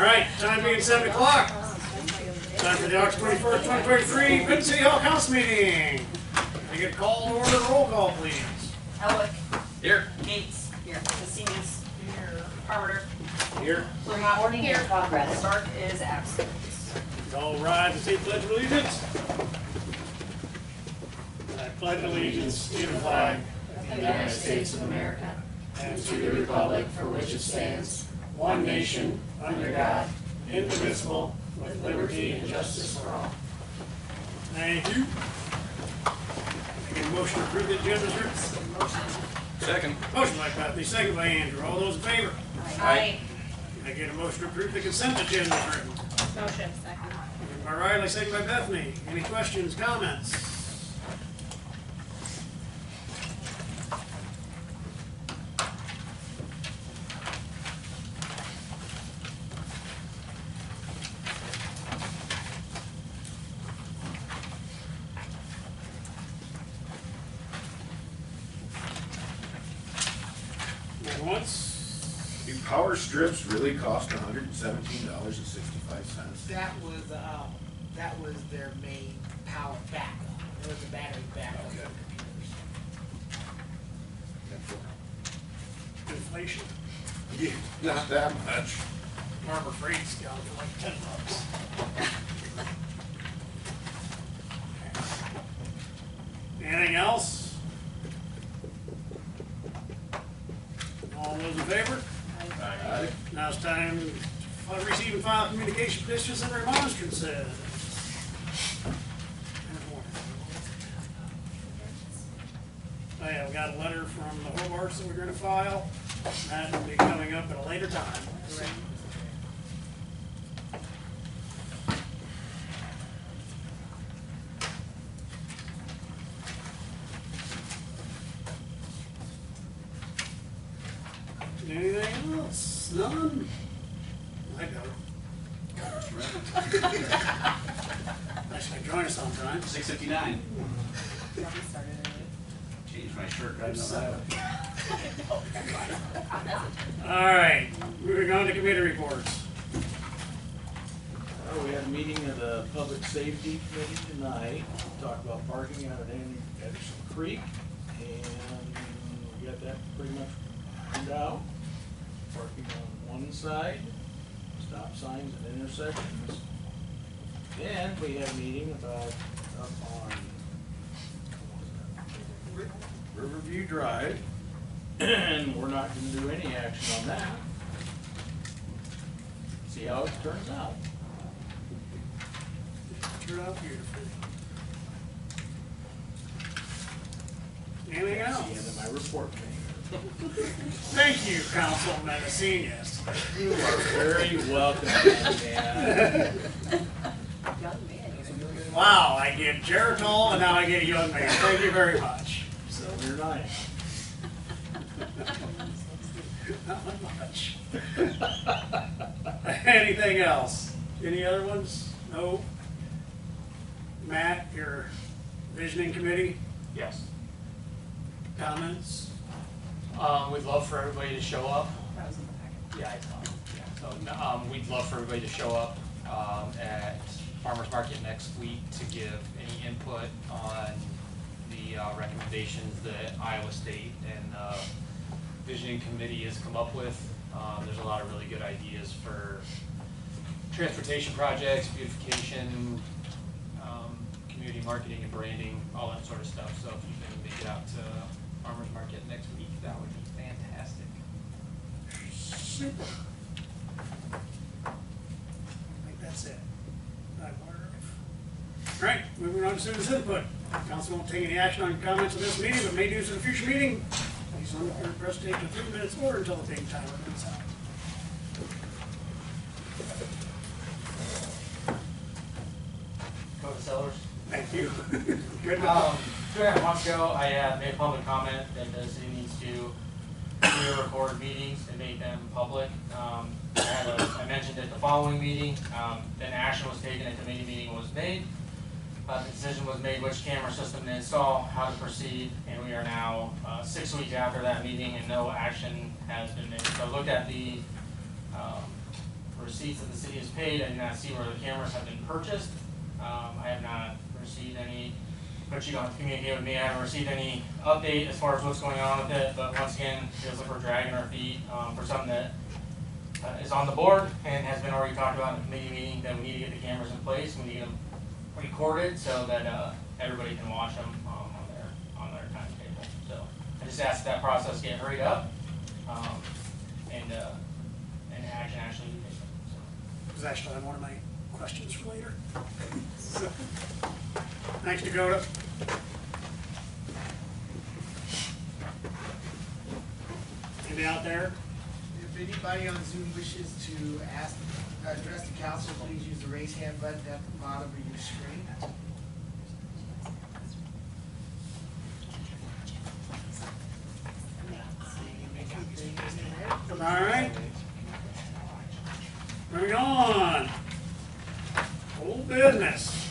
right, time being 7 o'clock. Time for the August 21st, 2023 Vinton City Hall Council meeting. Can I get a call to order, roll call, please? Elwick. Here. Gates. Here. Cassinas. Here. Carpenter. Here. Vermont here. Progress. Stark is absent. All rise and say pledge of allegiance. I pledge allegiance to the flag of the United States of America and to the republic for which it stands, one nation, under God, indivisible, with liberty and justice for all. Thank you. Get a motion to approve the agenda, sir? Motion. Second. Motion by Bethany, second by Andrew. All those in favor? Aye. Can I get a motion to approve the consent agenda, written? Motion. Second. By Riley, second by Bethany. Any questions, comments? Once. Do power strips really cost $117.65? That was their main power backup. It was a battery backup for computers. Inflation. Yeah, not that much. Harbor Freight's gone for like $10. Anything else? All those in favor? Aye. Now it's time to receive and file communication petitions and remonstrances. Oh yeah, we got a letter from the Hobarts that we're going to file. That will be coming up at a later time. Anything else? None? I don't. Actually, join us sometime. 6:59. Change my shirt right now. All right, moving on to committee reports. We had a meeting of the Public Safety Committee tonight, talked about parking out at Anderson Creek, and we got that pretty much ironed out. Parking on one side, stop signs at intersections. Then we had a meeting about up on Riverview Drive, and we're not gonna do any action on that. See how it turns out. Turn out beautiful. Anything That's else? the end of my report. Thank you, Councilman Mendocinius. You are very welcome, man. Wow, I get Geritol and now I get a young man. Thank you very much. So you're nice. Not much. Anything else? Any other ones? No? Matt, your visioning committee, Yes. comments? We'd love for everybody to show up. That was in the packet. Yeah, I thought. Yeah. So we'd love for everybody to show up at Farmers Market next week to give any input on the recommendations that Iowa State and Visioning Committee has come up with. There's a lot of really good ideas for transportation projects, beautification, community marketing and branding, all that sort of stuff. So if you can make it out to Farmers Market next week, that would be fantastic. Super. I think that's it. All right, moving on to citizens input. Council won't take any action on comments of this meeting, but may do so in a future meeting. Please limit your presentation to 3 minutes or until the date timer runs out. Code Sellers. Thank you. Good. 2.5 months ago, I made a public comment that the city needs to record meetings and make them public. I mentioned at the following meeting, then action was taken, a committee meeting was made. The decision was made which camera system to install, how to proceed, and we are now 6 weeks after that meeting and no action has been made. So I looked at the receipts that the city has paid. I do not see where the cameras have been purchased. I have not received any, but you don't have to communicate with me. I haven't received any update as far as what's going on with it, but once again, it feels like we're dragging our feet, for something that is on the board and has been already talked about in the committee meeting, that we need to get the cameras in place, we need to get them recorded so that, everybody can watch them, on their timetable. So I just ask that process get hurried up, and action actually be taken. So. It was actually on one of my questions for later. So, thanks, Dakota. Anybody out there? If anybody on Zoom wishes to address the council, please use the raise hand button at the bottom of your screen. All right. Moving on. Old business.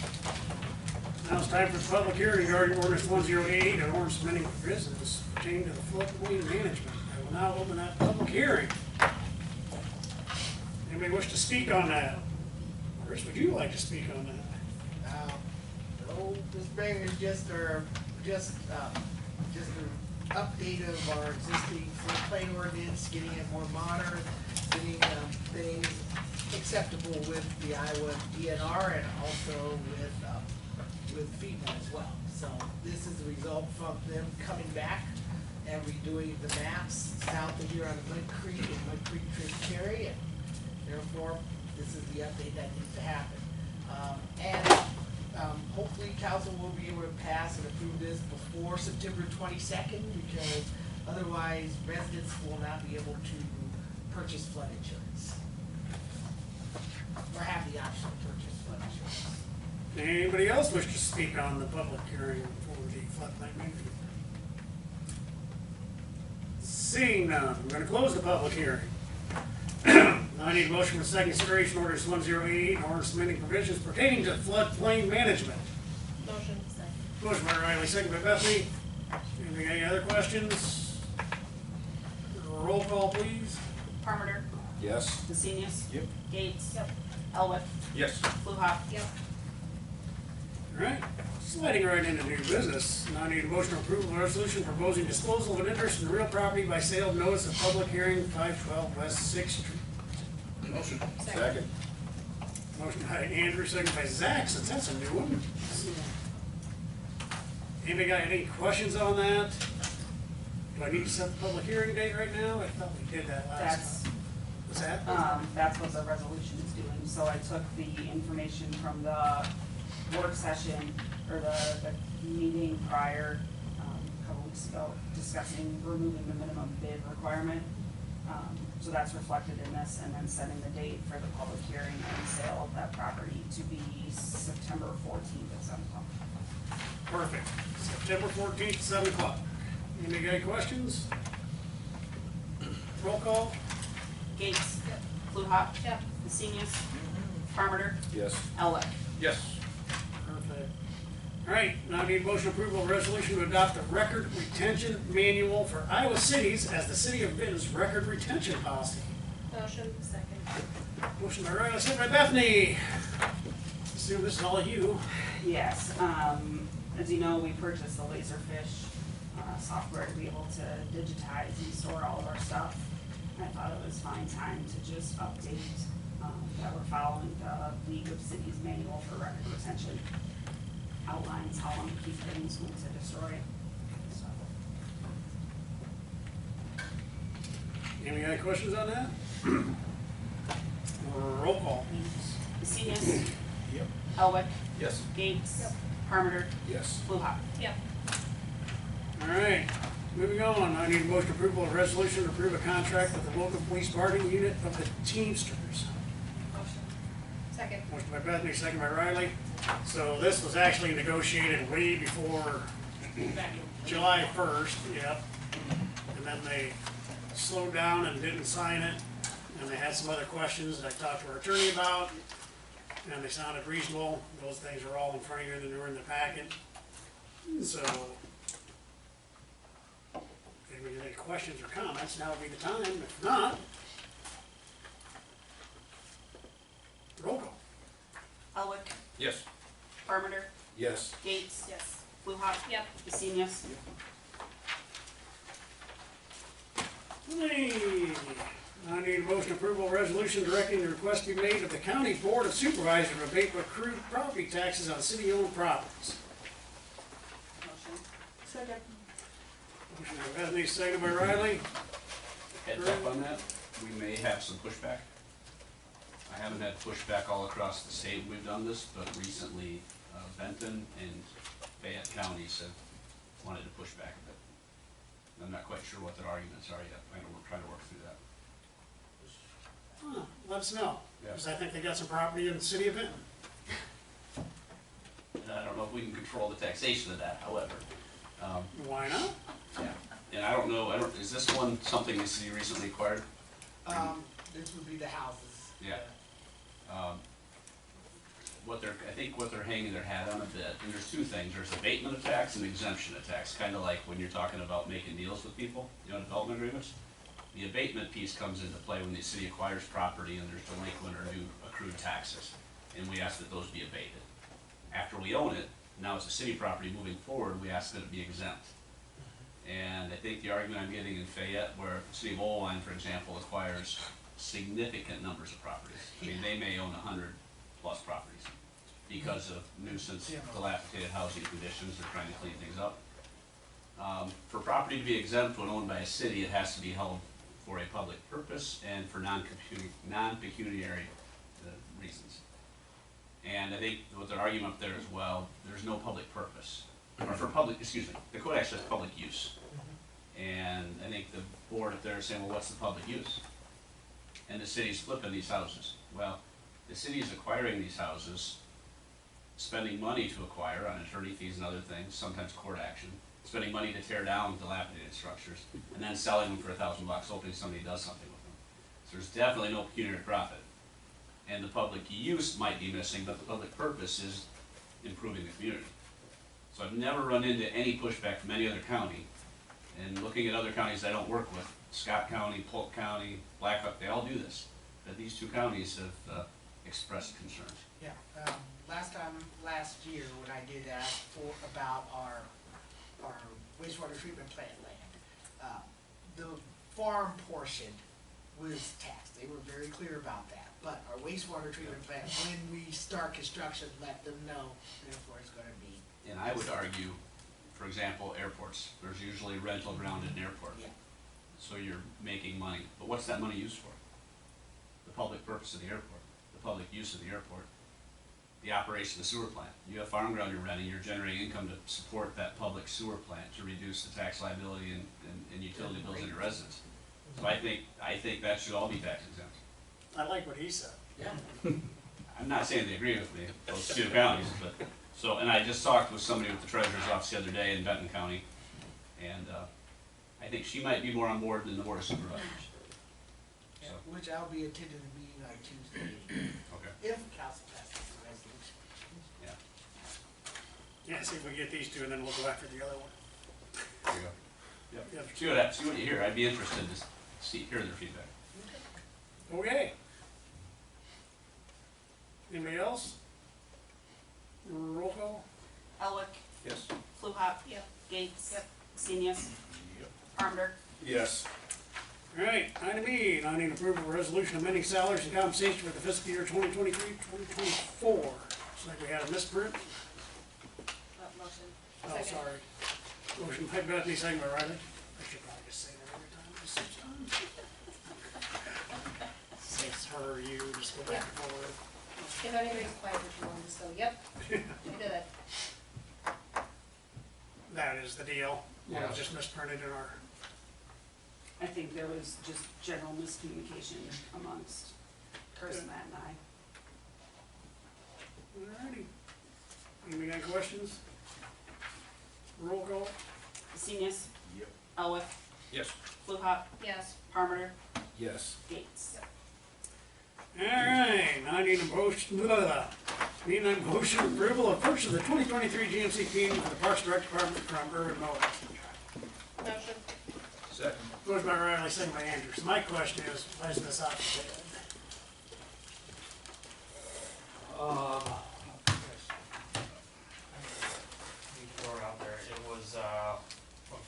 Now it's time for the public hearing regarding ordinance 108, an ordinance amending provisions pertaining to the floodplain management. I will now open that public hearing. Anybody wish to speak on that? Chris, would you like to speak on that? This brings just an update of our existing floodplain ordinance, getting it more modern, getting things acceptable with the Iowa DNR and also with FEMA as well. So this is the result from them coming back and redoing the maps south of here on Mud Creek and Mud Creek tributary, and therefore this is the update that needs to happen. Hopefully council will be able to pass and approve this before September 22nd, because otherwise residents will not be able to purchase flood insurance or have the option to purchase flood insurance. Anybody else wish to speak on the public hearing for the floodplain management? Seeing none, I'm going to close the public hearing. Now I need a motion for second consideration orders 108, and orders amending provisions pertaining to floodplain management. Motion second. Motion by Riley, second by Bethany. Any other questions? Roll call, please. Parmenter. Yes. Messinius. Yep. Gates. Yep. Elwick. Yes. Fluhop. Yep. All right, sliding right into new business. Now I need a motion to approve a resolution proposing disposal of an interest in real property by sale of notice of public hearing 512 West 6th Street. Motion. Second. Motion by Andrew, second by Zach, since that's a new one. Anybody got any questions on that? Do I need to set the public hearing date right now? I thought we did that last time. What's that? That's what the resolution is doing. So I took the information from the work session, or the meeting prior, a couple weeks ago, discussing removing the minimum bid requirement. So that's reflected in this, and then setting the date for the public hearing and sale of that property to be September 14th at 7 o'clock. Perfect. September 14th, 7 o'clock. Anybody got any questions? Roll call? Gates. Yep. Fluhop. Yep. Messinius. Parmenter. Yes. Elwick. Yes. Perfect. All right, now I need a motion approval of resolution to adopt the record retention manual for Iowa cities as the city of Vinton's record retention policy. Motion second. Motion by Riley, second by Bethany. Assume this is all of you. Yes, as you know, we purchased the Laserfish software to be able to digitize and store all of our stuff. I thought it was fine time to just update that we're following the League of Cities manual for record retention. Outlines how long to keep things, when to destroy. So, Any other questions on that? Roll call. Messinius. Yep. Elwick. Yes. Gates. Yep. Parmenter. Yes. Fluhop. Yep. All right, moving on. I need a motion approval of resolution to approve a contract with the local police bargaining unit of the Teamsters. Motion second. Motion by Bethany, second by Riley. So this was actually negotiated way before July 1st, yep. And then they slowed down and didn't sign it. And they had some other questions that I talked to our attorney about. And they sounded reasonable. Those things are all in front of you and they were in the packet. So, if you have any questions or comments, now would be the time. If not, Yes. Parmenter, Yes. Gates, Yes. Fluhop. Yep. Lucinius. Hey, I need a motion approval resolution directing the request to be made of the County Board of Supervisors to abate accrued property taxes on city-owned properties. Motion. Second. Motion by Bethany, seconded by Riley. Heads up on that, we may have some pushback. I haven't had pushback all across the state when we've done this, but recently Vinton and Fayette counties have wanted to push back a bit. I'm not quite sure what their arguments are yet. We're trying to work through that. Huh, let us know, Yeah. because I think they got some property in the city of Vinton. And I don't know if we can control the taxation of that, however. Why not? Yeah. And I don't know, is this one something the city recently acquired? This would be the houses. Yeah. I think what they're hanging their hat on a bit, and there's two things, there's abatement of tax and exemption of tax, kind of like when you're talking about making deals with people, development agreements. The abatement piece comes into play when the city acquires property and there's delinquent or new accrued taxes, and we ask that those be abated. After we own it, now it's a city property moving forward, we ask that it be exempt. And I think the argument I'm getting in Fayette, where the city of Oline, for example, acquires significant numbers of properties. I mean, they may own 100+ properties because of nuisance, dilapidated housing conditions, they're trying to clean things up. For property to be exempt when owned by a city, it has to be held for a public purpose and for non-pecuniary reasons. And I think with their argument up there as well, there's no public purpose. Or for public, the code actually has public use. And I think the board up there is saying, well, what's the public use? And the city's flipping these houses. Well, the city's acquiring these houses, spending money to acquire on attorney fees and other things, sometimes court action, spending money to tear down dilapidated structures, and then selling them for $1,000, hoping somebody does something with them. So there's definitely no pecuniary profit. And the public use might be missing, but the public purpose is improving the community. So I've never run into any pushback from any other county. And looking at other counties I don't work with, Scott County, Polk County, Blackhawk, they all do this. But these two counties have expressed concerns. Yeah, last year, when I did ask about our wastewater treatment plant land, the farm portion was taxed. They were very clear about that. But our wastewater treatment plant, when we start construction, let them know, therefore it's gonna be. And I would argue, for example, airports, there's usually rental ground in an airport. Yeah. So you're making money, but what's that money used for? The public purpose of the airport, the public use of the airport, the operation of the sewer plant. You have farm ground you're renting, you're generating income to support that public sewer plant, to reduce the tax liability and utility bills in your residents. So I think that should all be tax exempt. I like what he said. Yeah. I'm not saying they agree with me, those two counties, but, so, and I just talked with somebody with the treasurer's office the other day in Vinton County, and I think she might be more on board than the board of supervisors. Yeah, So, which I'll be attending the meeting on Tuesday, okay, if council passes the resolution. yeah, Yeah, see if we get these two and then we'll go after the other one. there you go. Yep. Yep. See what you hear, I'd be interested to hear their feedback. Okay. Anybody else? Roll call? Elwick, Yes. Fluhop. Yep. Gates. Yep. Lucinius. Parmenter. Yes. All right, item E, I need approval of resolution amending salaries and compensation for the fiscal year 2023-2024. Looks like we had a misprint. Motion. Oh, Second. sorry. Motion by Bethany, second by Riley. I should probably just say that every time, just six times. Say it's her or you, just go back and forth. If anybody's quiet for too long, just go, yep, we did it. That is the deal. Well, Yeah. it's just misprinted in our, I think there was just general miscommunication amongst Chris, Matt, and I. alrighty. Anybody got questions? Roll call? Lucinius. Yep. Elwick, Yes. Fluhop, Yes. Parmenter, Yes. Gates. Alright, now I need a motion, need a motion approval of purchase of the 2023 GMC team for the Parks Rec Department from Urban Mowing. Motion. Second. Motion by Riley, second by Andrews. My question is, why is this out to bid?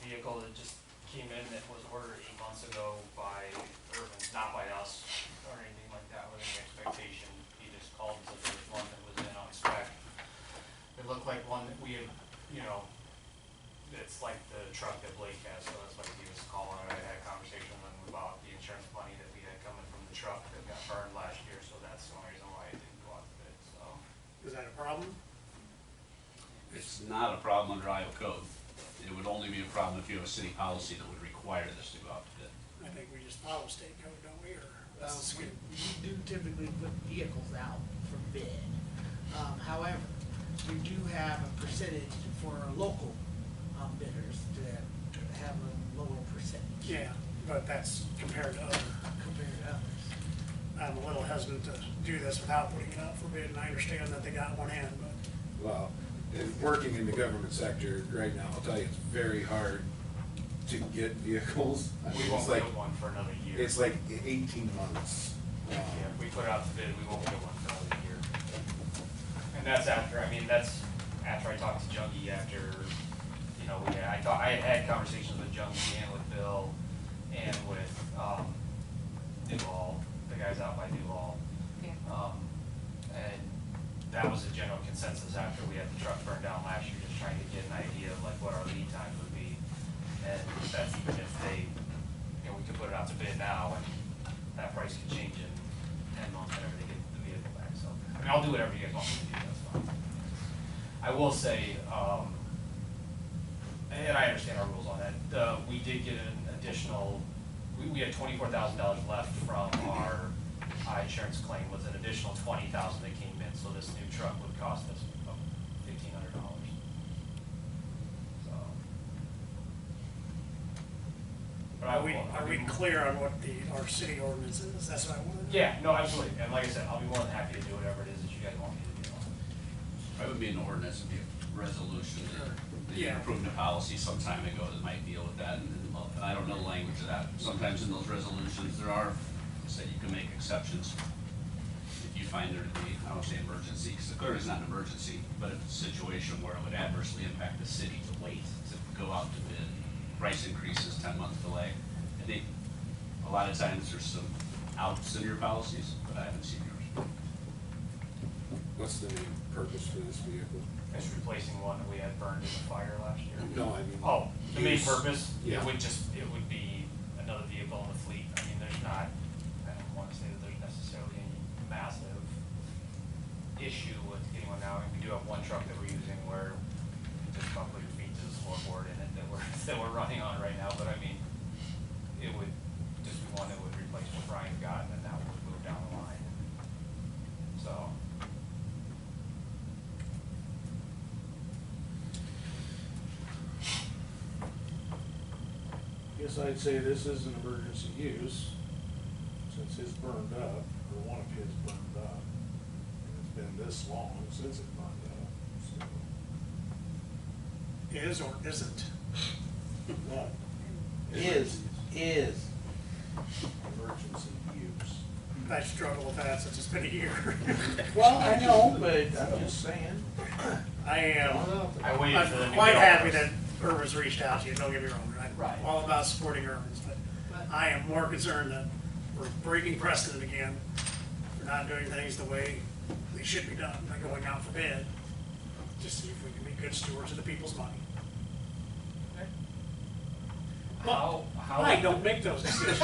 vehicle that just came in that was ordered 8 months ago by Urban, not by us or anything like that with any expectation. He just called and said there was one that was in on spec. It looked like one that we had, you know, it's like the truck that Blake has, so that's why he was calling. I had a conversation with him about the insurance money that we had coming from the truck that got burned last year, so that's the only reason why it didn't go out to bid, so. Is that a problem? It's not a problem under Iowa code. It would only be a problem if you have a city policy that would require this to go out to bid. I think we just follow state code, don't we, or? We do typically put vehicles out for bid. However, we do have a percentage for our local bidders to have a lower percentage Yeah, but that's compared to other. compared to others. I'm a little hesitant to do this without putting it out for bid, and I understand that they got one in, but Well, and working in the government sector right now, I'll tell you, it's very hard to get vehicles. I mean, We it's won't like, get one for another year. it's like 18 months. Yeah, if we put it out to bid, we won't get one for another year. And that's after, I mean, that's after I talked to Jungie, after, you know, I had conversations with Jungie and with Bill and with, Duval, the guys out by Duval. And that was a general consensus after we had the truck burned down last year, just trying to get an idea of like what our lead times would be. And that's even if they, you know, we could put it out to bid now and that price could change in 10 months whenever they get the vehicle back, so. I mean, I'll do whatever you guys want me to do, that's fine. I will say, and I understand our rules on that, we did get an additional, we had $24,000 left from our insurance claim with an additional $20,000 that came in, so this new truck would cost us about $1,500. So. But are we clear on what our city ordinance is? That's what I wanted. Yeah, no, absolutely, and like I said, I'll be more than happy to do whatever it is that you guys want me to do. It would be an ordinance, it'd be a resolution that you Yeah. approved a policy some time ago that might deal with that, and I don't know the language of that. Sometimes in those resolutions, there are, say you can make exceptions if you find there to be, I don't say emergency, because clearly it's not an emergency, but if it's a situation where it would adversely impact the city to wait, to go out to bid, price increases, 10-month delay. I think a lot of times there's some outs in your policies, but I haven't seen yours. What's the main purpose for this vehicle? It's replacing one that we had burned in the fire last year. No, I mean. Oh, the main use. purpose, Yeah. it would be another vehicle in the fleet. I mean, there's not, I don't wanna say that there's necessarily any massive issue with getting one now. And we do have one truck that we're using where you just about put your feet to the floorboard in it that we're running on right now, but I mean, it would just be one that would replace what Brian got, and then that would move down the line. So. Guess I'd say this is an emergency use, since his burned up, or one of his burned up. And it's been this long since it burned up, so. Is or isn't? What? Is emergency use. I struggle with that since it's been a year. Well, I know, but I'm just saying. I am. I waited for them I'm to quite get happy ours. that Urban's reached out to you, don't get me wrong, I'm Right. all about supporting Urban's, but I am more concerned that we're breaking precedent again. We're not doing things the way they should be done, by going out for bid, just see if we can be good stewards of the people's money. How I don't make those decisions.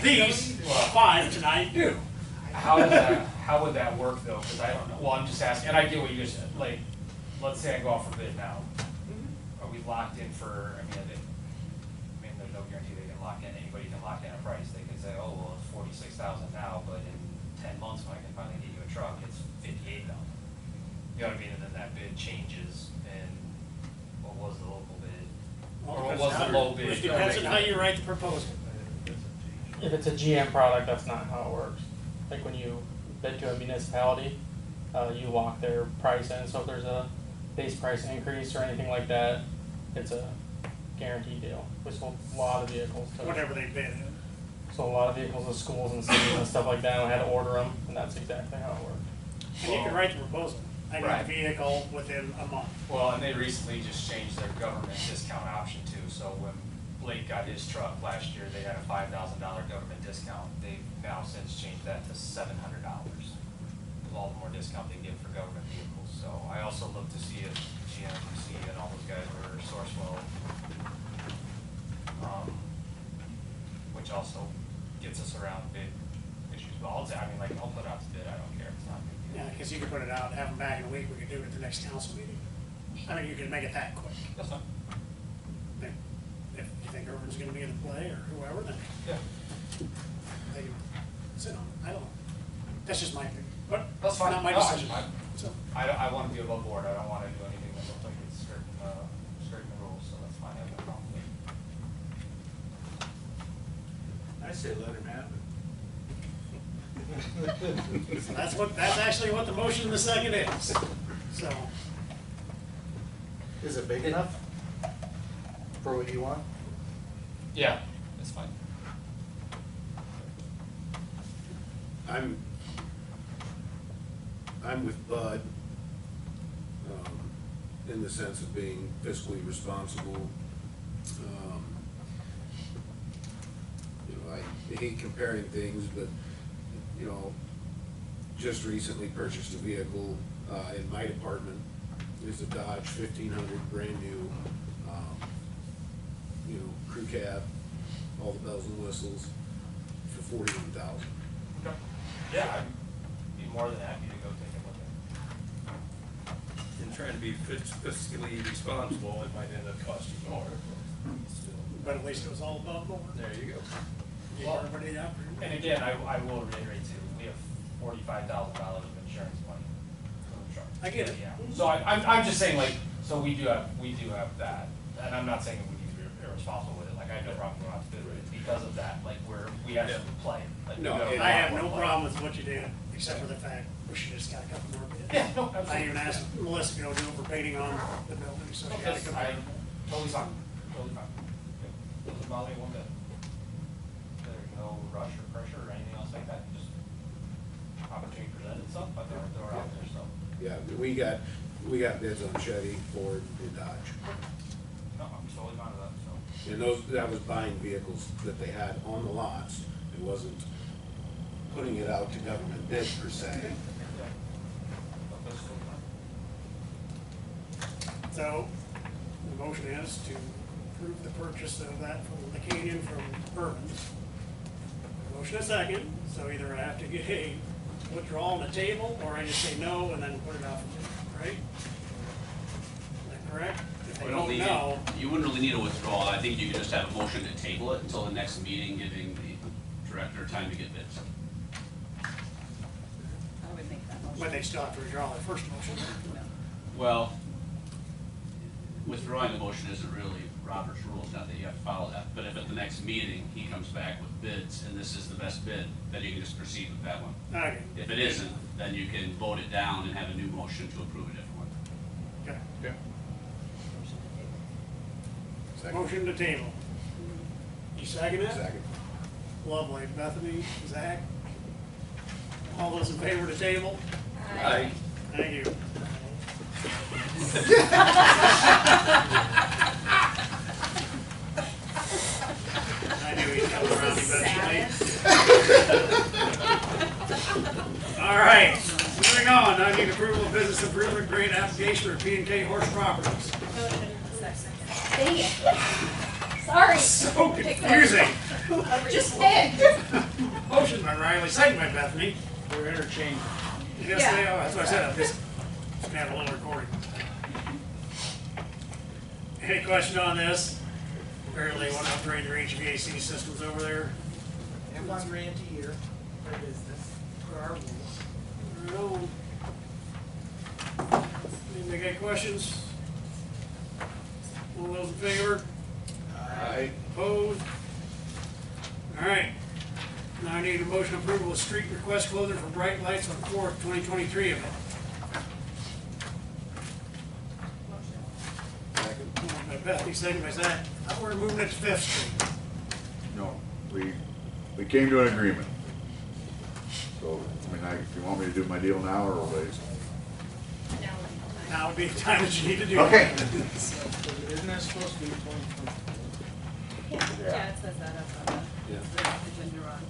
These five tonight do. how would that work though? Because I don't know. Well, I'm just asking, and I get what you just said. Like, let's say I go out for bid now. Are we locked in for? I mean, there's no guarantee they can lock in. Anybody can lock in a price. They can say, oh well, it's 46,000 now, but in 10 months when I can finally get you a truck, it's 58,000. You know what I mean? And then that bid changes, and what was the local bid? Or what was the low bid? It depends on how you write the proposal. If it's a GM product, that's not how it works. Like when you bid to a municipality, you lock their price in, so if there's a base price increase or anything like that, it's a guaranteed deal. We sold a lot of vehicles to, Whatever they bid in. so a lot of vehicles to schools and cities and stuff like that, and I had to order them, and that's exactly how it worked. And you can write the proposal. I need a Right. vehicle within a month. Well, and they recently just changed their government discount option too. So when Blake got his truck last year, they had a $5,000 government discount. They've now since changed that to $700 with all the more discount they give for government vehicles. So I also looked to see if GMC and all those guys were Sourcewell, which also gets us around big issues. But I'll put it out to bid, I don't care, it's not a big deal. Yeah, because you could put it out, have them back in a week, we could do it at the next council meeting. I mean, you could make it that quick. That's fine. If you think Urban's gonna be in the play or whoever, then Yeah. they can sit on it. I don't know. That's just my opinion, but That's fine. not my No, decision. I So, want to be above board, I don't want to do anything that looks like it's skirting the rules, so that's fine, I have no problem with it. I say let him have it. so that's actually what the motion in the second is. So, Is it big enough for what you want? Yeah, that's fine. I'm with Bud, in the sense of being fiscally responsible. I hate comparing things, but, just recently purchased a vehicle, in my department. It's a Dodge 1500, brand new, crew cab, all the bells and whistles, for $41,000. Okay. Yeah, I'd be more than happy to go take a look at it. And trying to be fiscally responsible, it might end up costing more. but at least it was all above board. There you go. Gave everybody the opportunity. And again, I will reiterate too, we have $45,000 of insurance money for the truck. I get it. Yeah, so I'm just saying, like, so we do have that, and I'm not saying we need to be irresponsible with it, like, I have no problem going out to bid with it because of that, like, we have to play. Like, No, we have a I have lot no more problem with what you did, except for the fact we should just got a couple more bids. Yeah, no, I absolutely. even asked Melissa to go do for painting on the building, so she had to come back. Totally fine, totally fine. Doesn't bother me one bit. There's no rush or pressure or anything else like that, just opportunity presented itself, but they're out there, so. Yeah, we got bids on Chevy, Ford, and Dodge. No, I'm totally fine with that, so. And that was buying vehicles that they had on the lots. It wasn't putting it out to government bid per se. Yeah. But that's totally fine. So, the motion is to approve the purchase of that from the Canyon from Urban's. Motion is second, so either I have to get a withdrawal on the table, or I just say no and then put it off, right? Is that correct? If they We don't vote need, no, you wouldn't really need a withdrawal, I think you could just have a motion to table it until the next meeting, giving the director time to get bids. I would make that motion. but they still have to withdraw their first motion. Well, withdrawing the motion isn't really Robert's rules, not that you have to follow that, but if at the next meeting, he comes back with bids, and this is the best bid, then you can just proceed with that one. Okay, If it isn't, then you can vote it down and have a new motion to approve a different one. okay. Okay. Second. Motion to table. You second it? Second. Lovely. Bethany, Zach? All those in favor to table? Aye. Thank you. I knew he'd come around eventually. All right, moving on. I need approval of business improvement grant application for P&K Horse Properties. Dang it. Sorry. So confusing. Just pick. Motion by Riley, second by Bethany. We're interchanging. Yes, they are. That's what I said. I'm just gonna have a little recording. Any question on this? Apparently they want to upgrade their HVAC systems over there. And one grant a year for business, for our rules. Anybody got questions? All those in favor? Aye. Opposed? All right. Now I need a motion approval of street request closure for bright lights on 4th, 2023 event. Second. Moved by Bethany, second by Zach. Thought we were moving it to 5th Street. No, we came to an agreement. So, I mean, if you want me to do my deal now or wait. Now would be the time that you need to do it. Okay. Isn't that supposed to be 2020? Yeah, it says that up on Yeah. the agenda run.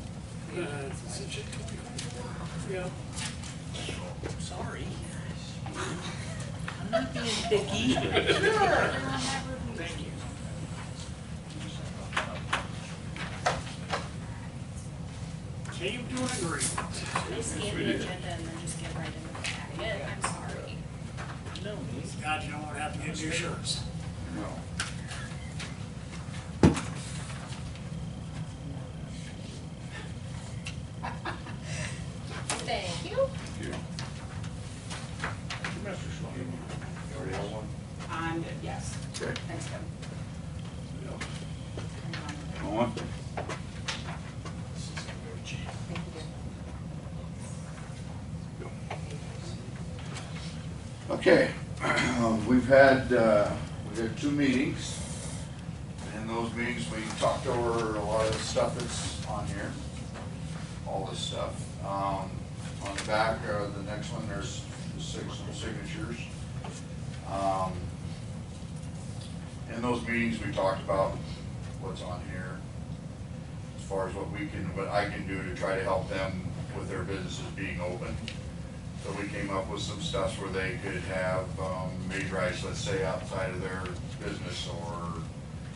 Yeah. Sorry. I'm not being picky. Sure. Thank you. Came to an agreement. I scanned the agenda and then just get right into the packet, I'm sorry. No, me. God, you don't wanna have to get new shirts. No. Thank you. You. Mr. Schwann. You already have one? I'm good, yes. Okay. Thanks, Kevin. Go on. Okay, we've had 2 meetings. In those meetings, we talked over a lot of the stuff that's on here, all this stuff. On the back, the next one, there's some signatures. In those meetings, we talked about what's on here, as far as what I can do to try to help them with their businesses being open. So we came up with some stuff where they could have made rights, let's say, outside of their business, or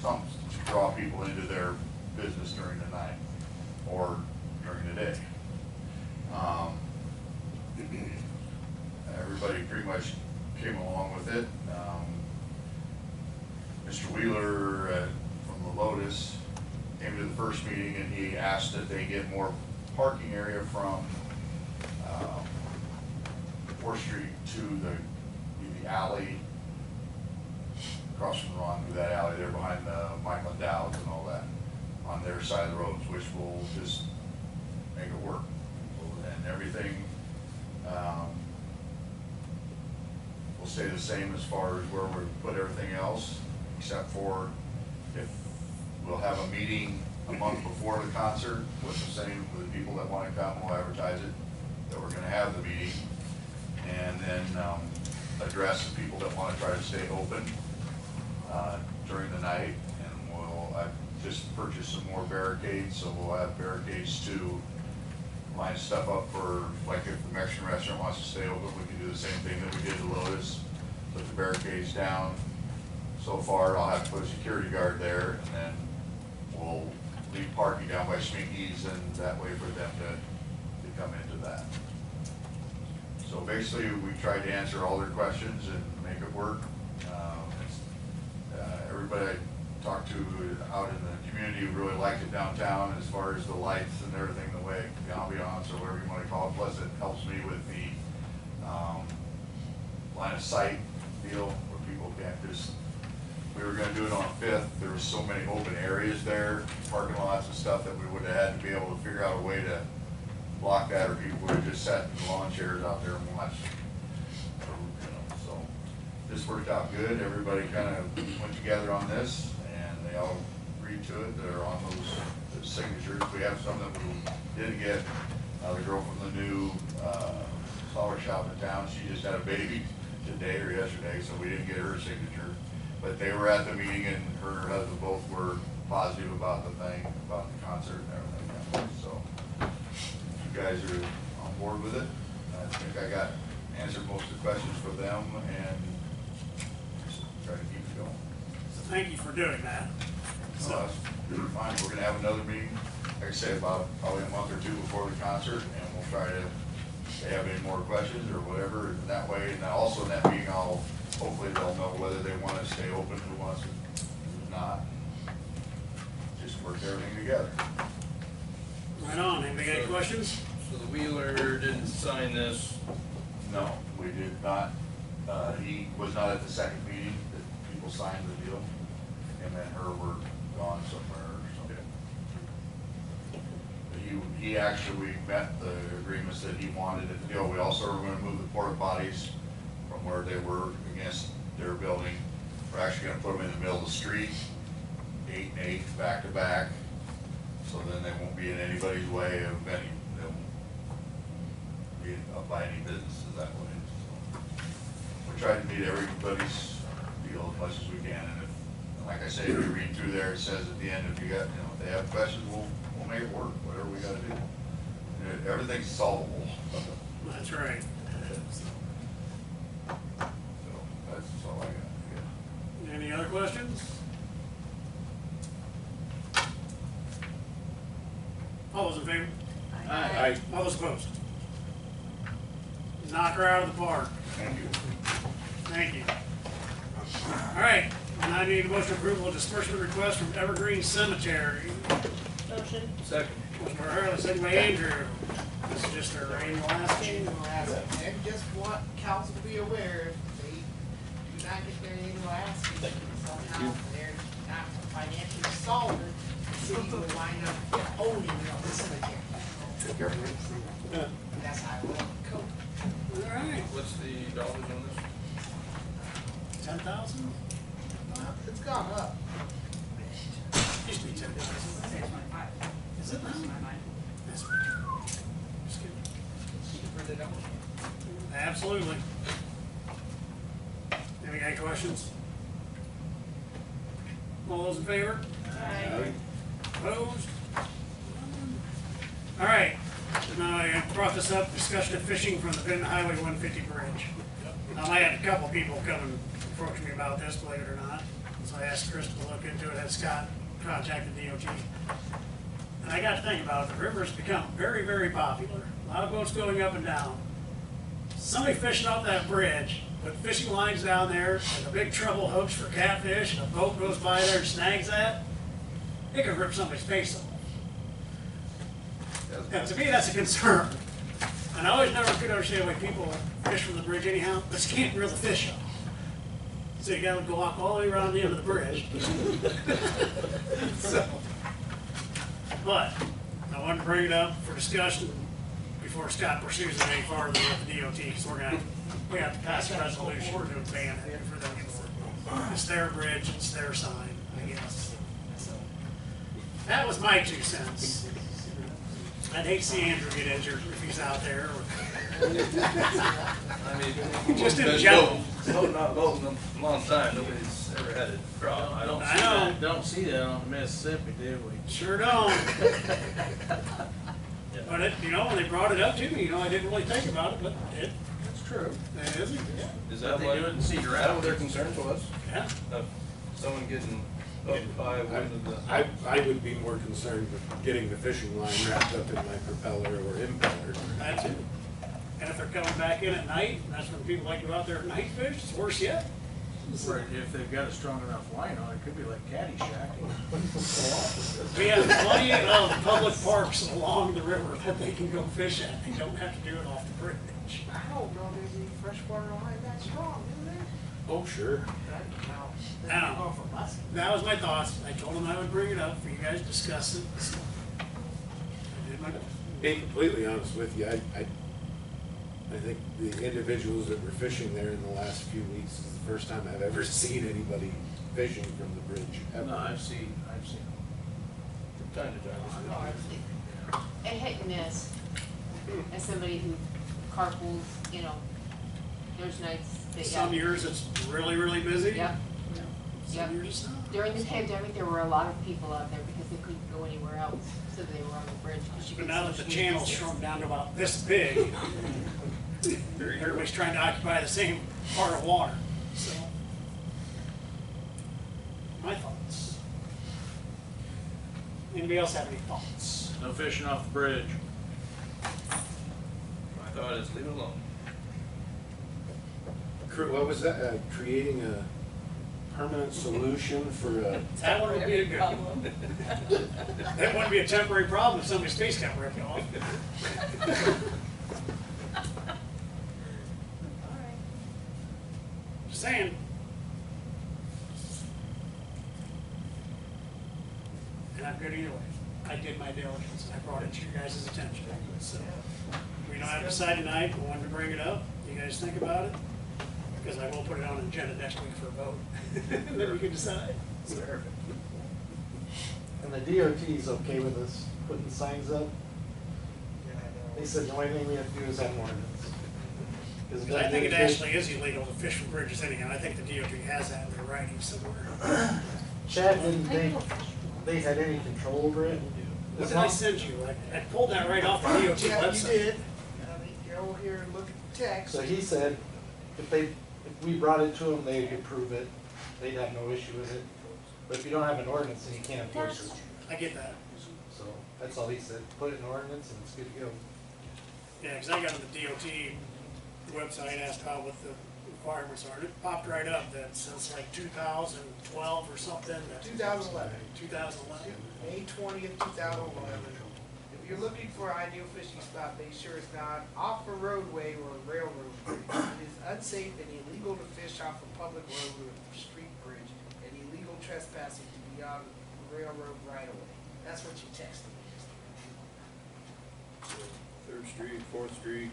something to draw people into their business during the night or during the day. Everybody pretty much came along with it. Mr. Wheeler from the Lotus came to the first meeting and he asked that they get more parking area from 4th Street to the alley across from Ron, that alley there behind the Michael and Dowds and all that, on their side of the roads, which will just make it work. And everything will stay the same as far as where we put everything else, except for if we'll have a meeting a month before the concert with the people that want to come, we'll advertise it, that we're going to have the meeting, and then address the people that want to try to stay open during the night. And I've just purchased some more barricades, so we'll have barricades to line stuff up for, like if the Mexican restaurant wants to stay open, we can do the same thing that we did to Lotus, put the barricades down. So far, I'll have to put a security guard there, and then we'll leave parking down by Schminky's, and that way for them to come into that. So basically, we tried to answer all their questions and make it work. Everybody I talked to out in the community really liked it downtown, as far as the lights and everything, the way, the ambiance, or whatever you want to call it. Plus, it helps me with the line of sight deal, where people can't just, we were gonna do it on 5th, there was so many open areas there, parking lots and stuff, that we would have had to be able to figure out a way to block that, or people would have just sat in lawn chairs out there and watched. So this worked out good. Everybody kind of went together on this, and they all agreed to it. They're on those signatures. We have some that we didn't get. The girl from the new flower shop in town, she just had a baby today or yesterday, so we didn't get her signature. But they were at the meeting, and her and her husband both were positive about the thing, about the concert and everything. So if you guys are on board with it, I think I got answered most of the questions for them, and just try to keep it going. So thank you for doing that. So that's fine. We're gonna have another meeting, like I say, about probably a month or 2 before the concert, and we'll try to, if they have any more questions or whatever, and that way, and also in that meeting, hopefully they'll know whether they want to stay open, who wants to, who's not. Just work everything together. Right on. Anybody got any questions? So the Wheeler didn't sign this. No, we did not. He was not at the second meeting that people signed the deal. Him and her were gone somewhere or something. He actually met the agreements that he wanted at the deal. We also were gonna move the porta potties from where they were against their building. We're actually gonna put them in the middle of the street, 8 and 8, back to back. So then they won't be in anybody's way of any, they won't be up by any businesses that way. So we try to meet everybody's deal as much as we can, and if, like I say, if you read through there, it says at the end, if you got, if they have questions, we'll make it work, whatever we gotta do. Everything's solvable. That's right. So, that's all I got. Any other questions? All those in favor? Aye. All those opposed? Knock her out of the park. Thank you. Thank you. All right, and I need a motion approval of disbursement request from Evergreen Cemetery. Motion. Second. Motion by Harley, second by Andrew. This is just their annual asking. And just want council to be aware, if they do not get their annual asking, somehow they're not financially solvent, the city will wind up owning the cemetery. That's how it will cope. All right, What's the dollars on this? 10,000? It's gone up. Used to be 10,000. Is it now? That's right. Just kidding. Cheaper than old. Absolutely. Any questions? All those in favor? Aye. Opposed? All right, now I brought this up, discussion of fishing from the Vinton Highway 150 bridge. I had a couple people come and approach me about this, believe it or not. So I asked Chris to look into it, had Scott contacted DOT. And I got to think about it, the river's become very, very popular. A lot of boats going up and down. Somebody fishing off that bridge, put fishing lines down there, and the big treble hooks for catfish, and a boat goes by there and snags that, it could rip somebody's face off. And to me, that's a concern. And I always never could understand why people fish from the bridge anyhow, but you can't reel the fish off. So you gotta go walk all the way around the end of the bridge. So, but I wanted to bring it up for discussion before Scott pursues it any farther with the DOT, because we have to pass a resolution to ban it for them. It's their bridge, it's their sign, I guess. So, that was my 2 cents. I'd hate to see Andrew get injured if he's out there. I mean, Just in been general. boating out boating a long time, nobody's ever had a problem. I don't I know. Don't see that on the Mississippi, do we? Sure don't. But it, when they brought it up to me, I didn't really think about it, but That's true. it is. Is But that they what, do it in is Cedar that what Rapids. their concern was? Yeah. Of someone getting hooked by one of the. I would be more concerned with getting the fishing line wrapped up in my propeller or impeller. That's it. And if they're coming back in at night, that's when people like to go out there at night fish, it's worse yet. Right, if they've got a strong enough line on it, could be like Caddyshack. We have plenty of public parks along the river that they can go fish at. They don't have to do it off the bridge. I don't know there's any freshwater line that strong, is there? Oh, sure. Now, Going from us. that was my thoughts. I told them I would bring it up for you guys to discuss it. So, I did my best. Being completely honest with you, I think the individuals that were fishing there in the last few weeks is the first time I've ever seen anybody fishing from the bridge, ever. No, I've seen From time to time. No, I've seen And hit and miss. As somebody who carpools, there's nights that, Some years it's really, really busy. Yep. Some Yep. years it's not. During the pandemic, there were a lot of people out there because they couldn't go anywhere else, so they were on the bridge. 'Cause you But could now that the socially channel's distance. shrunk down to about this big, everybody's trying to occupy the same part of water, so. My thoughts. Anybody else have any thoughts? no fishing off the bridge. My thought is leave it alone. What was that, creating a permanent solution for a, That one would be a good one. That wouldn't be a temporary problem if somebody's face got ripped off. Just saying. And I'm good either way. I did my diligence, and I brought it to your guys' attention, so. We don't have to decide tonight, we wanted to bring it up, you guys think about it, because I will put it on an agenda next week for a vote, and then we can decide. And the DOT is okay with us putting signs up? They said the only thing we have to do is have an ordinance. Because I think it actually is illegal to fish from bridges anyhow, I think the DOT has that in their writing somewhere. Chad didn't think they had any control over it. What did I send you? I pulled that right off the DOT Yeah, you website. did. Go here and look at the text. So he said if we brought it to them, they'd approve it. They'd have no issue with it. But if you don't have an ordinance, then you can't enforce it. I get that. So that's all he said. Put it in ordinance and it's good to go. Yeah, because I got on the DOT website, asked what the requirements are, and it popped right up that since like 2012 or something. 2011. 2011. May 20th, 2011. If you're looking for an ideal fishing spot, make sure it's not off a roadway or a railroad bridge. It is unsafe and illegal to fish off a public road or street bridge, and illegal trespassing to beyond the railroad right of way. That's what you texted me. 3rd Street, 4th Street.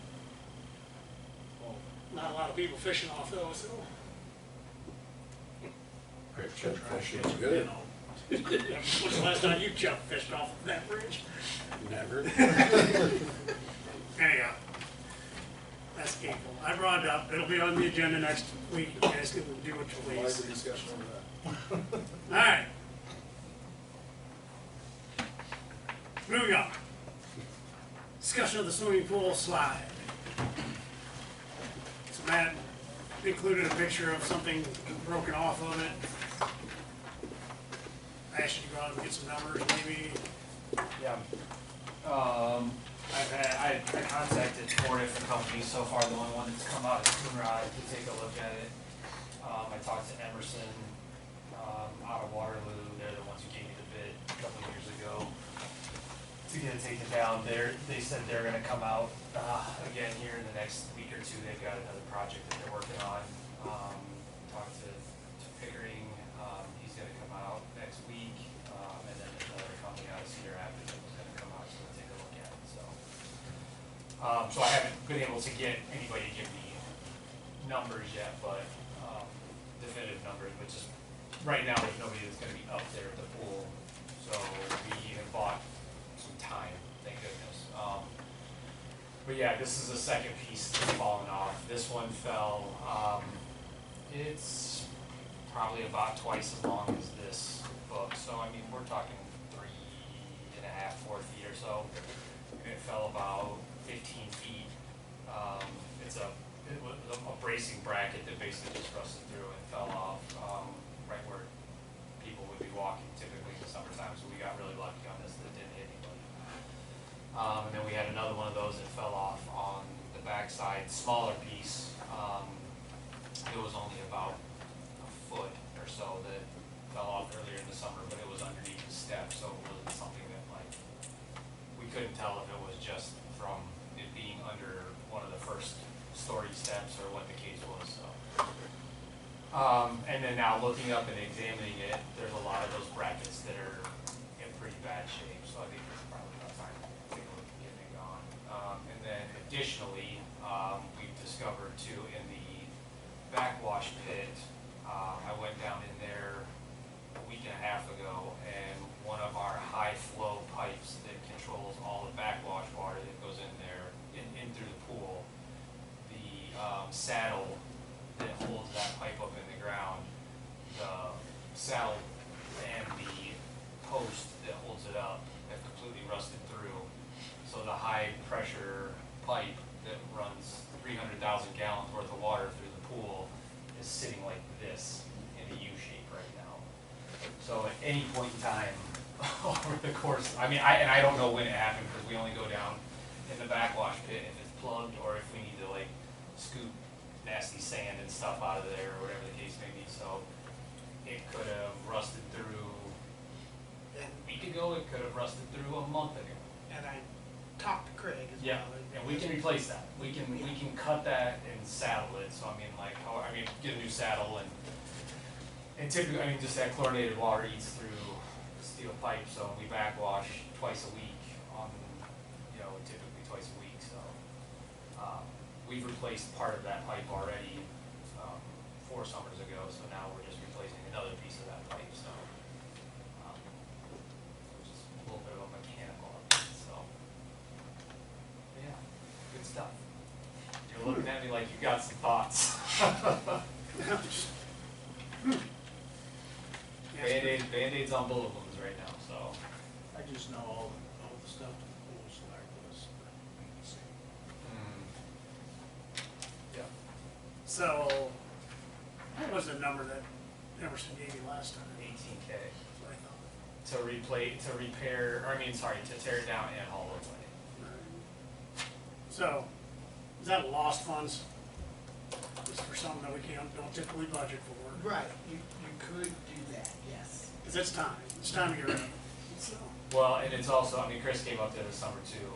Not a lot of people fishing off those, so. Great chip fishing is good. When's the last time you chub fished off of that bridge? Never. Anyhow, that's painful. I brought it up. It'll be on the agenda next week. You guys can do what you Why please. the discussion on that? All right. Moving on. Discussion of the swimming pool slide. So Matt included a picture of something broken off of it. I asked you to go out and get some numbers, maybe. Yeah. I contacted 4 different companies so far. The only one that's come out is Coonrod to take a look at it. I talked to Emerson out of Waterloo. They're the ones who gave me the bid a couple of years ago to get it taken down. They said they're going to come out again here in the next week or two. They've got another project that they're working on. Talked to Pickering. He's going to come out next week, and then another company out of Cedar Rapids is going to come out. So we'll take a look at it. So I haven't been able to get anybody to give me numbers yet, but definitive numbers. But just right now, there's nobody that's going to be up there at the pool. So we even bought some time, thank goodness. But yeah, this is the second piece that's fallen off. This one fell. It's probably about twice as long as this book. So I mean, we're talking 3.5, 4 feet or so. And it fell about 15 feet. It was a bracing bracket that basically just rusted through and fell off right where people would be walking typically in the summertime. So we got really lucky on this that it didn't hit anybody. And then we had another one of those that fell off on the backside, smaller piece. It was only about a foot or so that fell off earlier in the summer, but it was underneath the step, so it wasn't something that like, we couldn't tell if it was just from it being under one of the first story steps or what the case was, so. And then now looking up and examining it, there's a lot of those brackets that are in pretty bad shape, so I think it's probably about time to take a look at getting it gone. And then additionally, we've discovered too in the backwash pit, I went down in there a week and a half ago, and one of our high flow pipes that controls all the backwash water that goes in there, in through the pool, the saddle that holds that pipe up in the ground, the saddle and the post that holds it up have completely rusted through. So the high pressure pipe that runs 300,000 gallons worth of water through the pool is sitting like this in a U shape right now. So at any point in time over the course, I mean, I don't know when it happened because we only go down in the backwash pit if it's plugged or if we need to like scoop nasty sand and stuff out of there or whatever the case may be. So it could have rusted through a week ago, it could have rusted through a month ago. And I talked to Craig as Yeah, well. and we can replace that. We can cut that and saddle it. So I mean, like, get a new saddle and typically, I mean, just that chlorinated water eats through the steel pipe. So we backwash twice a week on, typically twice a week. So we've replaced part of that pipe already 4 summers ago. So now we're just replacing another piece of that pipe. So which is a little bit of a mechanical update. So. Yeah, good stuff. You're looking at me like you got some thoughts. Band-Aid bullet wounds right now, so. I just know all the stuff to the pool select was. Yeah. So, what was the number that Emerson gave you last time? 18K I thought. to repair, or I mean, sorry, to tear it down and haul it away. So, is that lost funds? Just for something that we don't typically budget for? Right, you could do that, yes. Cause it's time of year, so. Well, and it's also, I mean, Chris came up there this summer too.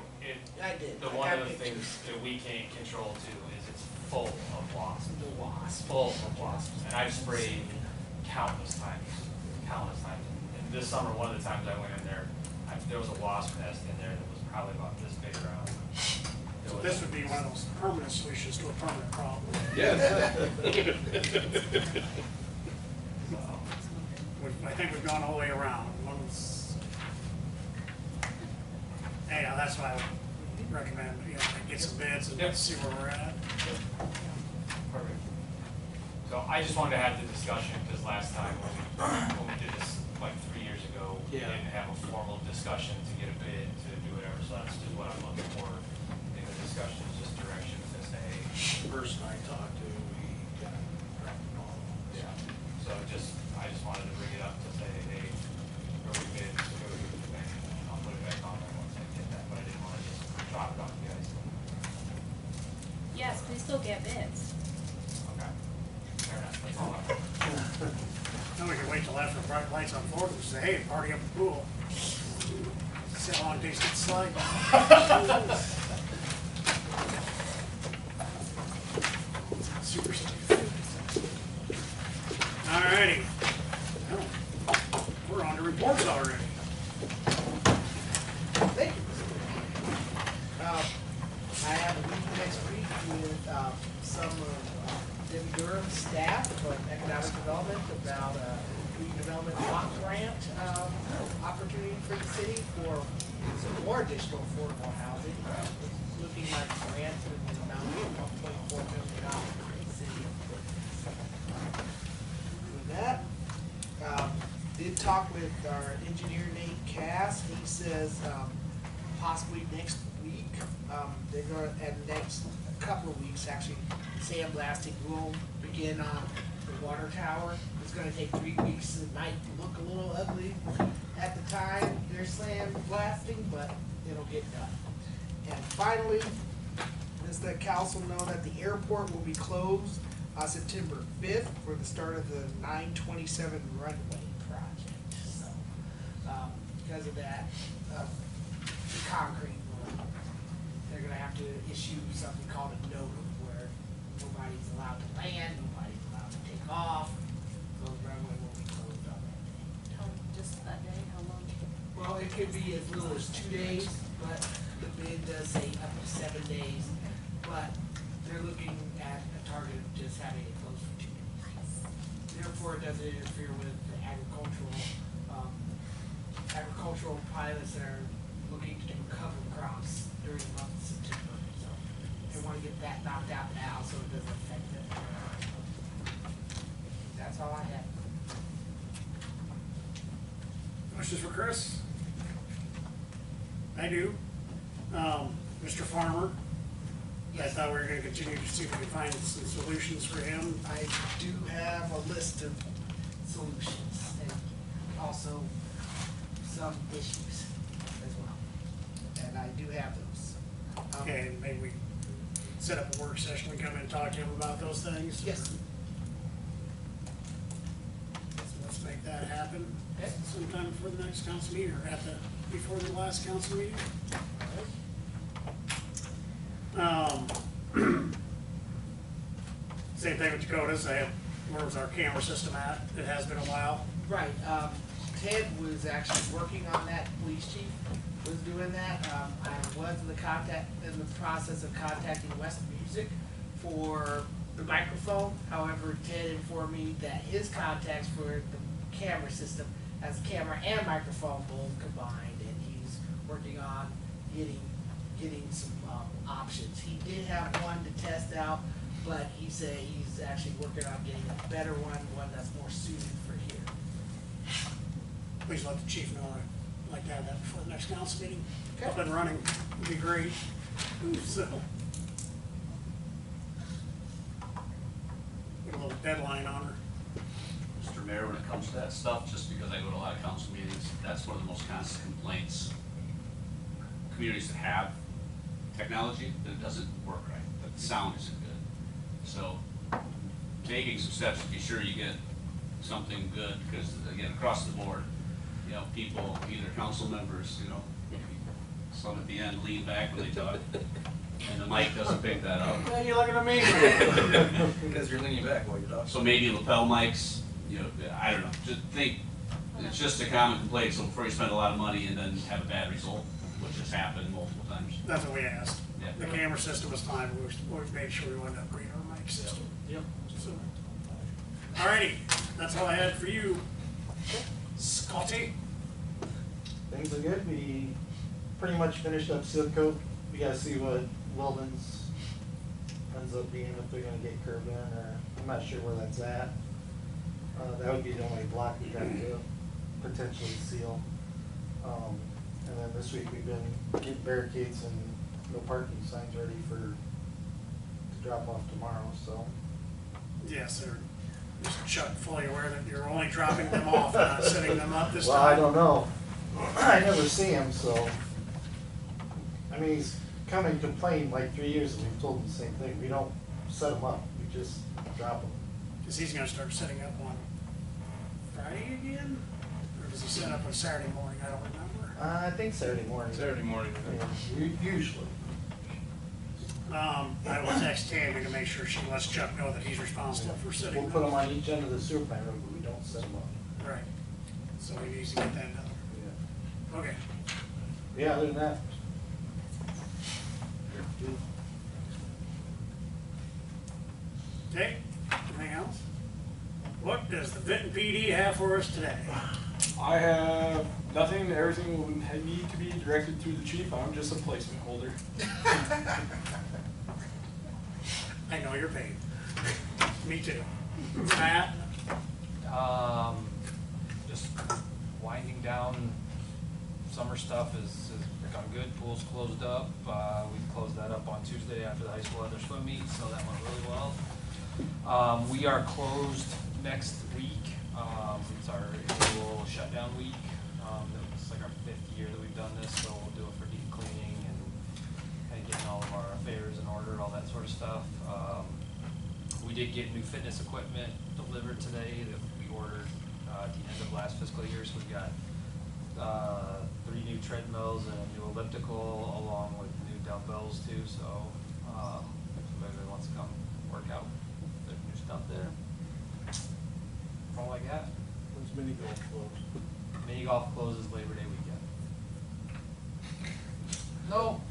I did. The I one got of the pictures. things that we can't control too is it's full of wasps. The wasp. Full of wasps. And I've sprayed countless times. And this summer, one of the times I went in there, there was a wasp nest in there that was probably about this big around. So this would be one of those permanent solutions to a permanent problem. Yes. I think we've gone all the way around. Anyhow, that's why I would recommend, get some bids and see where we're at. Perfect. So I just wanted to have the discussion, because last time when we did this like 3 years ago, we Yeah. didn't have a formal discussion to get a bid to do whatever, so that's just what I'm looking for in the discussion, is just direction to say, hey, The person I talked to, he got cracked all. yeah. So I just wanted to bring it up to say, hey, where we bid, so go to the bank, and I'll put it back on there once I get that, but I didn't want to just drop it on you guys. Yes, please still get bids. Okay. Fair enough, that's all I'm. Then we can wait till after bright lights on 4th and say, hey, party up the pool. See how long it takes to slide. Super safe. Alrighty. Well, we're on to reports already. Thank you. I have a meeting next week with some of Debbie Durham's staff from Economic Development about a community development block grant opportunity for the city for some more additional affordable housing. Looking like grants with an amount of $1.4 million for the city. With that, did talk with our engineer Nate Cass. He says possibly next week, they're going to, and next couple of weeks actually, sandblasting will begin on the water tower. It's going to take 3 weeks. It might look a little ugly at the time they're sandblasting, but it'll get done. And finally, just let council know that the airport will be closed on September 5th for the start of the 927 runway project. So, because of that, the concrete they're gonna have to issue something called a NOTAM, where nobody's allowed to land, nobody's allowed to take off. Those runway will be closed on that day. Just that day, how long? Well, it could be as little as 2 days, but the bid does say up to 7 days. But they're looking at a target of just having it closed for 2 days. Therefore, it doesn't interfere with the agricultural pilots that are looking to do cover crops during the month of September. So they want to get that knocked out now so it doesn't affect it. That's all I have. Questions for Chris? I do. Mr. Farmer, I thought we were gonna continue to see if we could find some solutions for him. I do have a list of solutions and also some issues as well. And I do have those. Okay, and maybe we set up a work session and come in and talk to him about those things? Yes. So let's make that happen Okay. sometime before the next council meeting, or before the last council meeting. Same thing with Dakota's. Where was our camera system at? It has been a while. Right, Ted was actually working on that, police chief was doing that. I was in the process of contacting West Music for the microphone. However, Ted informed me that his contacts for the camera system has camera and microphone both combined, and he's working on getting some options. He did have one to test out, but he said he's actually working on getting a better one that's more suited for here. please let the chief know. I'd like to have that before the next council meeting. Okay. Up and running would be great. So, put a little deadline on her. Mr. Mayor, when it comes to that stuff, just because I go to a lot of council meetings, that's one of the most constant complaints. Communities that have technology, that it doesn't work right, that the sound isn't good. So, taking some steps to be sure you get something good, because again, across the board, you know, people, either council members, you know, some at the end lean back when they talk, and the mic doesn't pick that up. Hey, you're looking at me. Because you're leaning back while you're talking. So maybe lapel mics, you know, I don't know, just think, it's just a common complaint, so before you spend a lot of money and then have a bad result, which has happened multiple times. That's what we asked. Yeah. The camera system was fine, we made sure we wanted to upgrade our mic system. Yep. So, alrighty, that's all I had for you. Scotty? Things are good. We pretty much finished up seal coat. We gotta see what Weldon's ends up being, if they're gonna get curved in, or I'm not sure where that's at. That would be the only block we'd have to potentially seal. And then this week we've been getting barricades and no parking signs ready to drop off tomorrow, so. Yes, sir. Just Chuck, fully aware that you're only dropping them off, not setting them up this time. Well, I don't know. I never see him, so. I mean, he's come and complained like 3 years and we've told him the same thing. We don't set them up, we just drop them. Because he's gonna start setting up on Friday again? Or does he set up on Saturday morning? I don't remember. I think Saturday morning. Saturday morning. Yeah, usually. I will text Tammy to make sure she lets Chuck know that he's responsible for setting We'll them put them up. on each end of the sewer plant road, but we don't set them up. Right. So he needs to get that done. Okay. Yeah, other than that. Okay, anything else? What does the Vinton PD have for us today? I have nothing. Everything will need to be directed through the chief. I'm just a placement holder. I know you're paid. Me too. Matt? Just winding down. Summer stuff is gone good. Pool's closed up. We closed that up on Tuesday after the high school had their swim meet, so that went really well. We are closed next week. It's our annual shutdown week. It's like our 5th year that we've done this, so we'll do it for deep cleaning and getting all of our affairs in order, all that sort of stuff. We did get new fitness equipment delivered today that we ordered at the end of last fiscal year, so we got 3 new treadmills and a new elliptical along with new dumbbells too, so if anybody wants to come work out, there's new stuff there. That's all I got. When's mini golf closed? Mini golf closes Labor Day weekend. No,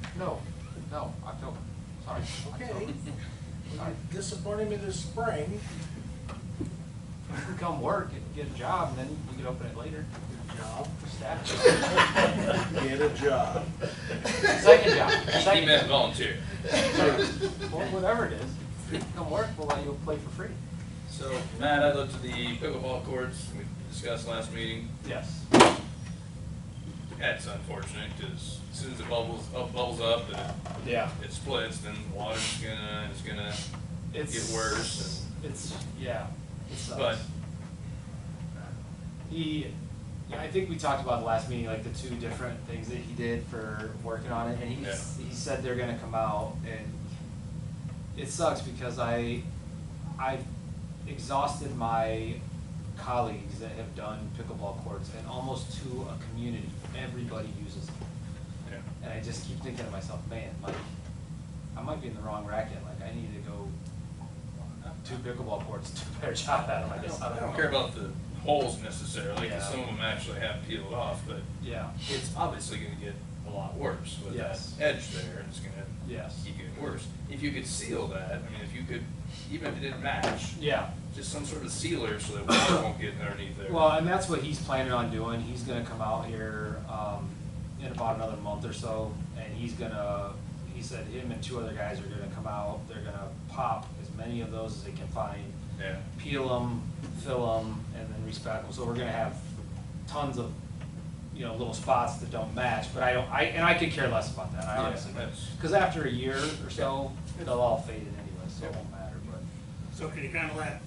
October, sorry. Okay. October. Sorry. Disappointed me this spring. You can come work and get a job, and then you can open it later. Job. Staff. Get a job. Second job. He Second meant job. volunteer. Well, whatever it is, you can come work, we'll let you play for free. So, Matt, I looked at the pickleball courts we discussed last meeting. Yes. That's unfortunate, because as soon as it bubbles up, Yeah. it splits, then the water's gonna get worse. Yeah. It sucks. But I think we talked about the last meeting, like the 2 different things that he did for working on it, and he said they're gonna come out, and it sucks because I've exhausted my colleagues that have done pickleball courts, and almost to a community, everybody uses them. yeah. And I just keep thinking to myself, man, like, I might be in the wrong racket, like, I need to go 2 pickleball courts, do a better job at them, I guess. I don't care about the holes necessarily, because Yeah. some of them actually have peeled off, but Yeah. it's obviously gonna get a lot worse with Yes. that edge there, and it's gonna Yes. keep getting worse. If you could seal that, I mean, if you could, even if it didn't match, Yeah. just some sort of sealer so that water won't get underneath there. Well, and that's what he's planning on doing. He's gonna come out here, in about another month or so, and he said him and 2 other guys are gonna come out, they're gonna pop as many of those as they can find, Yeah. peel them, fill them, and then respec them. So we're gonna have tons of you know, little spots that don't match, but I could care less about that, I Yeah, honestly. that's- Cause after a year or so, it'll all fade in anyway, so it won't matter, but. So can you kinda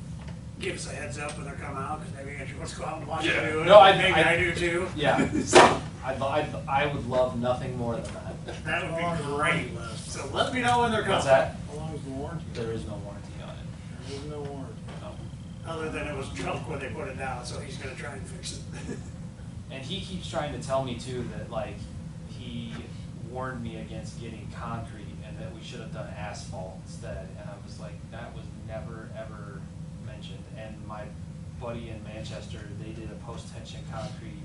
give us a heads up when they're coming out, cause maybe Andrew wants to go out and watch Yeah. them do it. No, Maybe I do too. Yeah, I would love nothing more than that. That would be great. So let me know when they're coming. What's that? How long is the warranty? There is no warranty on it. There is no warranty. No. Other than it was junk when they put it down, so he's gonna try and fix it. And he keeps trying to tell me too that like, he warned me against getting concrete and that we should have done asphalt instead. And I was like, that was never, ever mentioned. And my buddy in Manchester, they did a post-tension concrete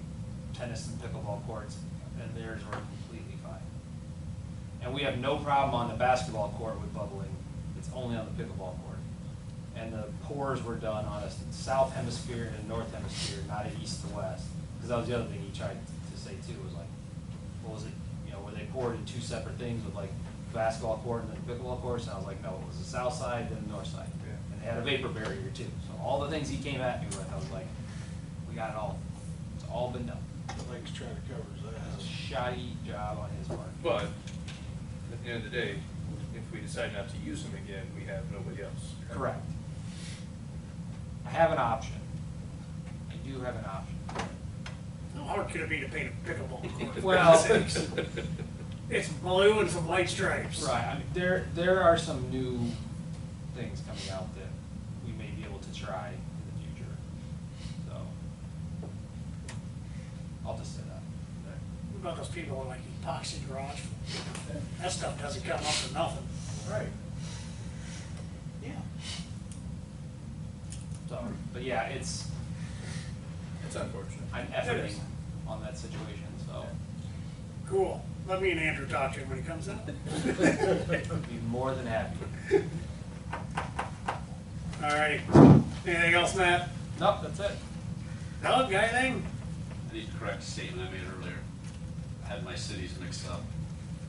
tennis and pickleball courts, and theirs were completely fine. And we have no problem on the basketball court with bubbling, it's only on the pickleball court. And the pours were done on a south hemisphere and a north hemisphere, not an east to west. Because that was the other thing he tried to say too, was like, what was it, you know, were they poured in two separate things with like basketball court and then pickleball courts? And I was like, no, it was the south side and the north side. And they had a vapor barrier too. So all the things he came at me with, I was like, we got it all. It's all been done. The lake's trying to cover his It was a ass. shoddy job on his part. But at the end of the day, if we decide not to use them again, we have nobody else. Correct. I have an option. I do have an option. How hard could it be to paint a pickleball court? Well, It's blue and some white stripes. right, I mean, there are some new things coming out that we may be able to try in the future, so. I'll just say that. What about those people who like epoxy garage? That stuff doesn't come up for nothing. Right. Yeah. So, but yeah, it's unfortunate. I'm efforting on that situation, so. Cool. Let me and Andrew talk to him when he comes out. I'd be more than happy. Alrighty. Anything else, Matt? Nope, that's it. Doug, got anything? I need to correct a statement I made earlier. I had my cities mixed up.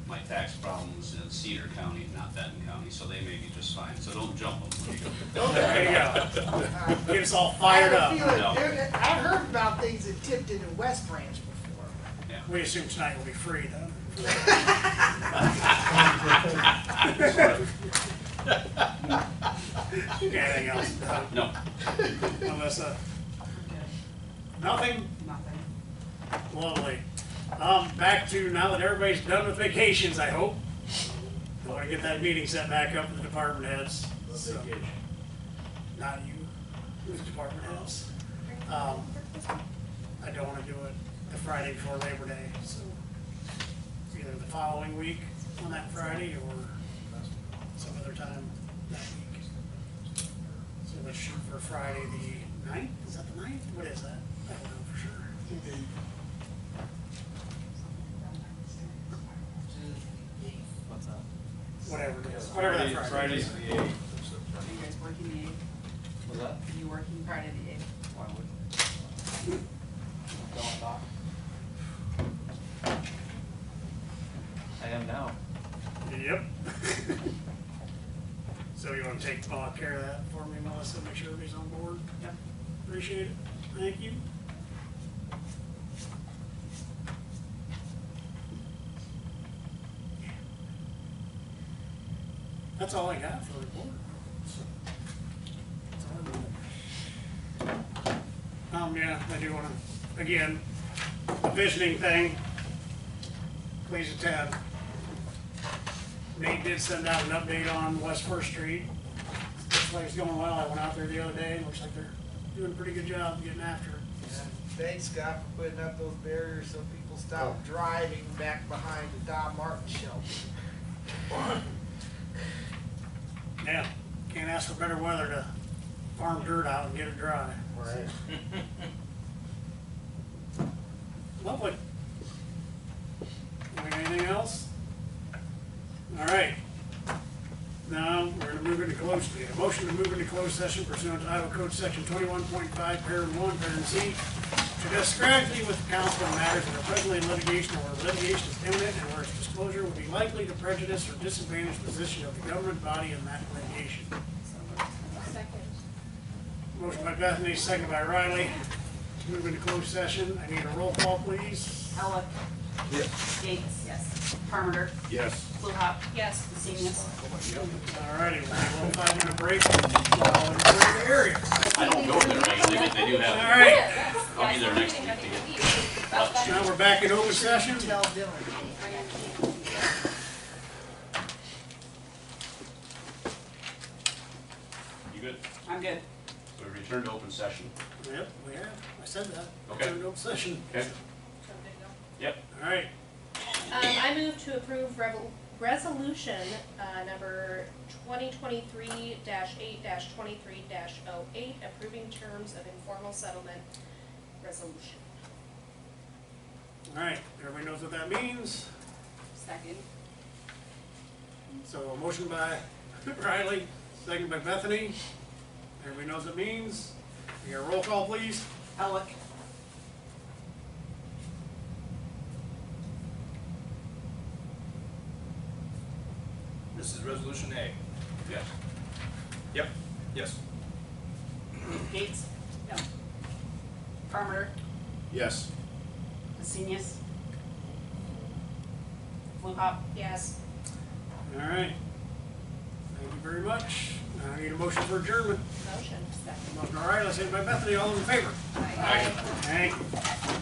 My tax problems in Cedar County, not Benton County, so they may be just fine. So don't jump them when you go. There you go. Get us all fired up. I have a feeling, I've heard about things in Tipton and West Branch before. Yeah. We assume tonight will be free, though. Anything else, Doug? No. Melissa? Nothing? Nothing. Lovely. Back to now that everybody's done with vacations, I hope. I want to get that meeting set back up with the department heads. So, not you, who's department heads. I don't want to do it the Friday before Labor Day, so it's either the following week on that Friday or some other time that week. So let's shoot for Friday the 9th. Is that the 9th? What is that? I don't know for sure. What's that? Whatever it is, whatever that Friday Friday's is. the 8th. Are you guys working the 8th? What's that? Are you working Friday the 8th? Why would? Don't talk. I am now. Yep. So you wanna take care of that for me, Melissa, make sure everybody's on board? Yep. Appreciate it, thank you. That's all I got for the report. That's all I got. Yeah, I do wanna, again, the visioning thing, please attend. Nate did send out an update on West First Street. Looks like it's going well. I went out there the other day and looks like they're doing a pretty good job getting after it. Thanks, Scott, for putting up those barriers so people stop driving back behind the Don Martin shelter. Yeah, can't ask for better weather to farm dirt out and get it dry. Right. Lovely. Anything else? All right. Now, we're gonna move into closed, a motion to move into closed session pursuant to Iowa Code Section 21.5, Parent 1, Parent C, to discuss strategy with the council on matters that are presently in litigation or where litigation is imminent and where its disclosure would be likely to prejudice or disadvantage the position of the government body in that litigation. Second. Motion by Bethany, second by Riley. Move into closed session. I need a roll call, please. Ella, Yes. Gates. Yes. Parmenter, Yes. Fluhop, Yes. Senius. All righty, we'll take a little 5-minute break. While we clear the area. I don't go there regularly, but they do All have, right, I'll be there next week to get lunch. now we're back in open session. Tell Dylan. You good? I'm good. So we return to open session. Yep, we have. I said that. Okay. We're in open session. Okay. Yep. All right. I move to approve resolution, number 2023-8-23-08, approving terms of informal settlement resolution. All right, everybody knows what that means. Second. So a motion by Riley, second by Bethany. Everybody knows what it means. We got a roll call, please. Ella, This is resolution A. Yes. Yep. Yes. Gates. No. Parmenter, Yes. Senius. Fluhop. Yes. All right. Thank you very much. I need a motion for adjournment. Motion. Second. Motion by Riley, second by Bethany. All in favor? Aye. Thank you.